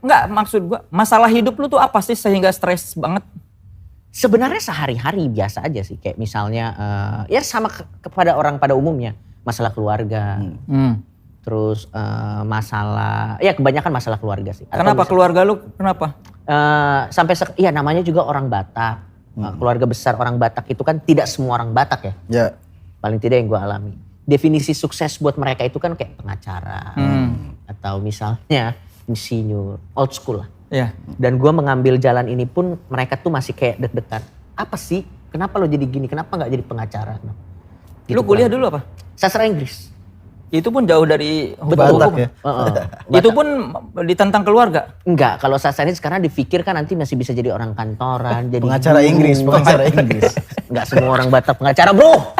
Enggak, maksud gua masalah hidup lu tuh apa sih sehingga stres banget? Sebenarnya sehari-hari biasa aja sih, kayak misalnya ya sama kepada orang pada umumnya, masalah keluarga, terus masalah, ya kebanyakan masalah keluarga sih. Kenapa keluarga lu? Kenapa? Ya namanya juga orang Batak, keluarga besar orang Batak itu kan tidak semua orang Batak ya. Ya. Paling tidak yang gue alami. Definisi sukses buat mereka itu kan kayak pengacara atau misalnya insinyur, old school lah. Iya. Dan gue mengambil jalan ini pun mereka tuh masih kayak deg-degan. Apa sih? Kenapa lo jadi gini? Kenapa nggak jadi pengacara? Lu kuliah dulu apa? Sastra Inggris. Itu pun jauh dari Batak hukum. ya? Itu pun ditentang keluarga. Enggak, kalau sastra ini sekarang dipikir kan nanti masih bisa jadi orang kantoran, jadi Pengacara Inggris, pengacara Inggris. Enggak semua orang Batak pengacara, bro.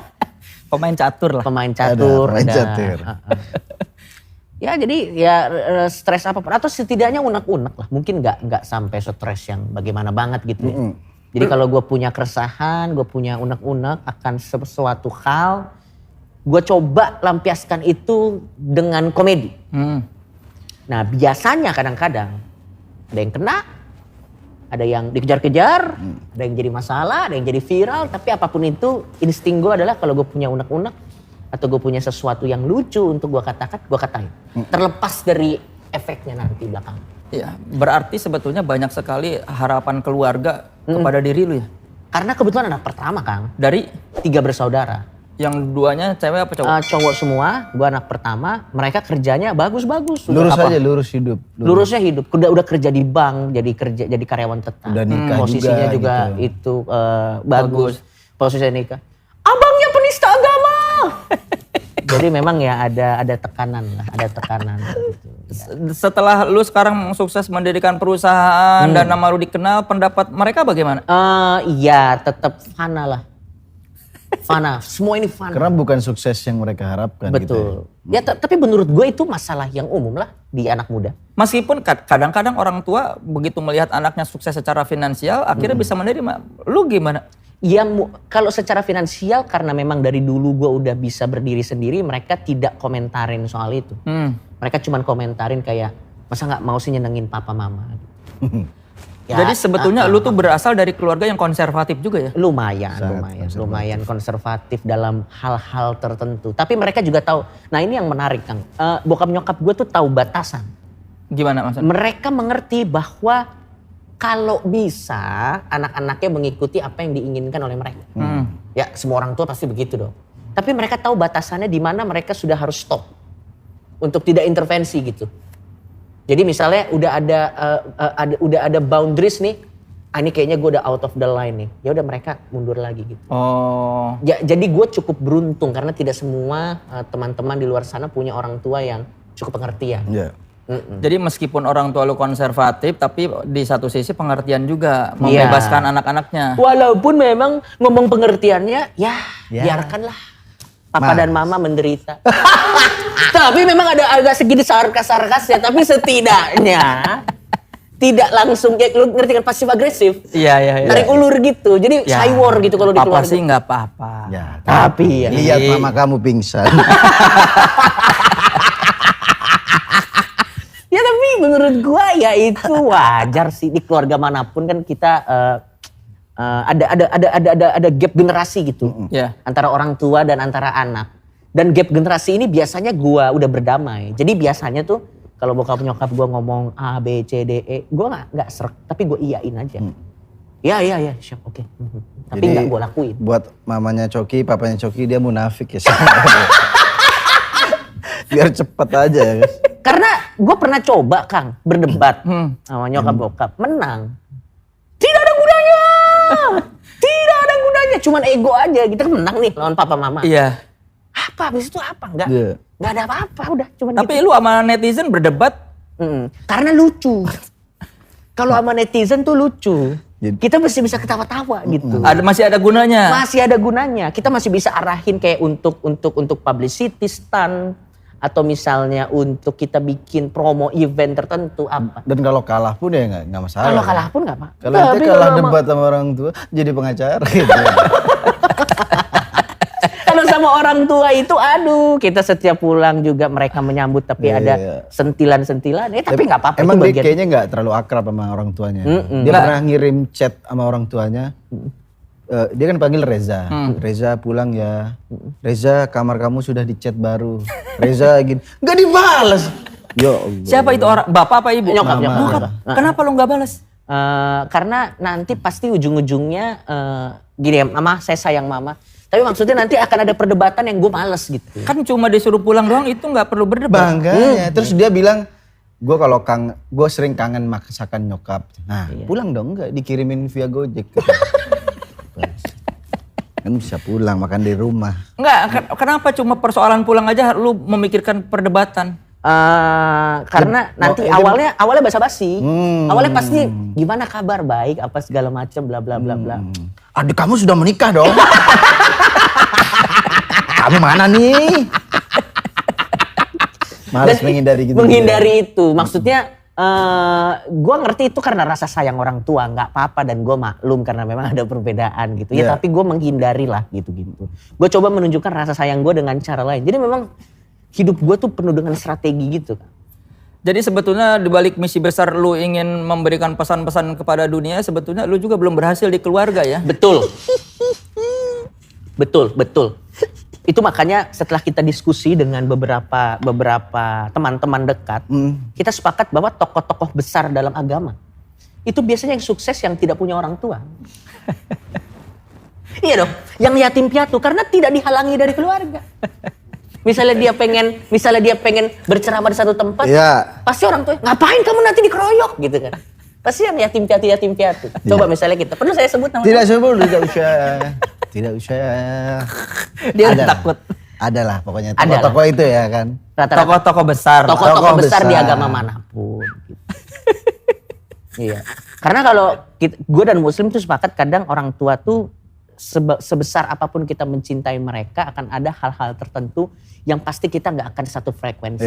Pemain catur lah. Pemain catur. Pemain catur. Ya jadi ya stres apapun atau setidaknya unek-unek lah. Mungkin nggak sampai stres yang bagaimana banget gitu ya. Jadi kalau gue punya keresahan, gue punya unek-unek akan sesuatu hal, gue coba lampiaskan itu dengan komedi. Nah biasanya kadang-kadang ada yang kena, ada yang dikejar-kejar, ada yang jadi masalah, ada yang jadi viral. Tapi apapun itu insting gue adalah kalau gue punya unek-unek atau gue punya sesuatu yang lucu untuk gue katakan, gue katain. Terlepas dari efeknya nanti belakang. Iya, berarti sebetulnya banyak sekali harapan keluarga kepada diri lu ya? Karena kebetulan anak pertama Kang. Dari 3 bersaudara. yang duanya cewek apa cowok? Cowok semua, gue anak pertama. Mereka kerjanya bagus-bagus. Lurus aja, lurus hidup. Lurusnya hidup. Udah kerja di bank, jadi karyawan tetap. Udah nikah posisinya juga gitu. itu bagus. Posisinya nikah. Abangnya penista agama. Jadi memang ya ada tekanan lah, ada tekanan. Gitu. Setelah lu sekarang sukses mendirikan perusahaan dan nama lu dikenal, pendapat mereka bagaimana? Iya, tetap fana lah. Fana, semua ini fana. Karena bukan sukses yang mereka harapkan. Betul. Gitu ya. Tapi menurut gue itu masalah yang umum lah di anak muda. Meskipun kadang-kadang orang tua begitu melihat anaknya sukses secara finansial, akhirnya bisa menerima. Lu gimana? Ya kalau secara finansial karena memang dari dulu gue udah bisa berdiri sendiri, mereka tidak komentarin soal itu. Mereka cuman komentarin kayak masa nggak mau sih nyenengin papa mama. Ya, jadi sebetulnya lu tuh berasal dari keluarga yang konservatif juga ya? Lumayan konservatif dalam hal-hal tertentu. Tapi mereka juga tahu. Nah ini yang menarik Kang. Bokap nyokap gue tuh tahu batasan. Gimana maksudnya? Mereka mengerti bahwa kalau bisa anak-anaknya mengikuti apa yang diinginkan oleh mereka. Ya semua orang tua pasti begitu dong. Tapi mereka tahu batasannya di mana mereka sudah harus stop. Untuk tidak intervensi gitu. Jadi misalnya udah ada boundaries nih. Ini kayaknya gue udah out of the line nih. Ya udah mereka mundur lagi gitu. Oh. Ya, jadi gue cukup beruntung karena tidak semua teman-teman di luar sana punya orang tua yang cukup pengertian. Yeah. Jadi meskipun orang tua lu konservatif, tapi di satu sisi pengertian juga membebaskan anak-anaknya. Walaupun memang ngomong pengertiannya, ya biarkanlah papa dan mama menderita. Tapi memang ada agak sedikit sarkas-sarkasnya, tapi setidaknya tidak langsung kayak lu ngerti kan pasif agresif. Iya. Tarik ulur gitu. Jadi cywar gitu kalau di keluarga. Apa sih nggak apa-apa. Ya, Tapi ya. lihat mama kamu pingsan. Ya tapi menurut gua ya itu wajar sih di keluarga manapun kan kita ada gap generasi gitu antara orang tua dan antara anak. Dan gap generasi ini biasanya gua udah berdamai. Jadi biasanya tuh kalau bokap nyokap gua ngomong A B C D E, gua nggak serak tapi gua iyain aja. Ya siap oke. Tapi nggak gua lakuin. Buat mamanya Coki, papanya Coki dia munafik ya. Biar cepet aja ya guys. Karena gue pernah coba Kang berdebat sama nyokap bokap, menang. Tidak ada gunanya. Tidak ada gunanya, cuman ego aja. Kita menang nih lawan papa mama. Iya. Apa habis itu apa? Enggak. Enggak ada apa-apa udah cuman Tapi lu sama netizen berdebat? Karena lucu. Kalau sama netizen tuh lucu. Kita masih bisa ketawa-tawa gitu. Masih ada gunanya. Masih ada gunanya. Kita masih bisa arahin kayak untuk publicity stunt. Atau misalnya untuk kita bikin promo event tertentu apa. Dan kalau kalah pun ya nggak masalah. Kalau kalah pun nggak apa. Kalau nanti kalah debat sama orang tua jadi pengacara gitu. Kalau sama orang tua itu aduh, kita setiap pulang juga mereka menyambut tapi Iya, ada iya. sentilan-sentilan. Tapi nggak apa-apa Emang itu dia bagian. kayaknya nggak terlalu akrab sama orang tuanya. Dia pernah ngirim chat sama orang tuanya. Dia kan panggil Reza. Reza pulang ya. Reza kamar kamu sudah dicat baru. Reza gini. Nggak dibalas. Yo. Siapa itu orang? Bapak apa ibu? Nyokap, Mama. nyokap. Kenapa lu nggak balas? Karena nanti pasti ujung-ujungnya gini ya, mama saya sayang mama. Tapi maksudnya nanti akan ada perdebatan yang gue males gitu. Kan cuma disuruh pulang doang, itu nggak perlu berdebat. Bangganya. Terus dia bilang, gue sering kangen masakan nyokap. Nah, pulang dong, enggak dikirimin via Gojek. Kan bisa pulang makan di rumah. Enggak, kenapa cuma persoalan pulang aja lu memikirkan perdebatan? Karena nanti awalnya basa-basi. Awalnya pasti gimana kabar, baik apa segala macam bla bla bla bla. Adik kamu sudah menikah dong. Kamu mana nih? Males menghindari gitu. Menghindari itu. Maksudnya gue ngerti itu karena rasa sayang orang tua, nggak apa-apa dan gue maklum karena memang ada perbedaan gitu. Ya tapi gue menghindari lah gitu-gitu. Gue coba menunjukkan rasa sayang gue dengan cara lain. Jadi memang hidup gue tuh penuh dengan strategi gitu. Jadi sebetulnya di balik misi besar lu ingin memberikan pesan-pesan kepada dunia, sebetulnya lu juga belum berhasil di keluarga ya? Betul. Betul. Itu makanya setelah kita diskusi dengan beberapa teman-teman dekat, kita sepakat bahwa tokoh-tokoh besar dalam agama itu biasanya yang sukses yang tidak punya orang tua. Iya dong, yang yatim piatu karena tidak dihalangi dari keluarga. Misalnya dia pengen berceramah di satu tempat, pasti orang tua ngapain kamu nanti dikeroyok gitu kan. Pasti yang yatim piatu. Coba misalnya kita, perlu saya sebut namanya? Tidak sebut, tidak usah. Dia takut. Adalah pokoknya tokoh-tokoh itu ya kan. Tokoh-tokoh besar. Tokoh-tokoh besar di agama manapun. Gitu. Iya. Karena kalau gue dan Muslim tuh sepakat kadang orang tua tuh sebesar apapun kita mencintai mereka akan ada hal-hal tertentu yang pasti kita nggak akan satu frekuensi.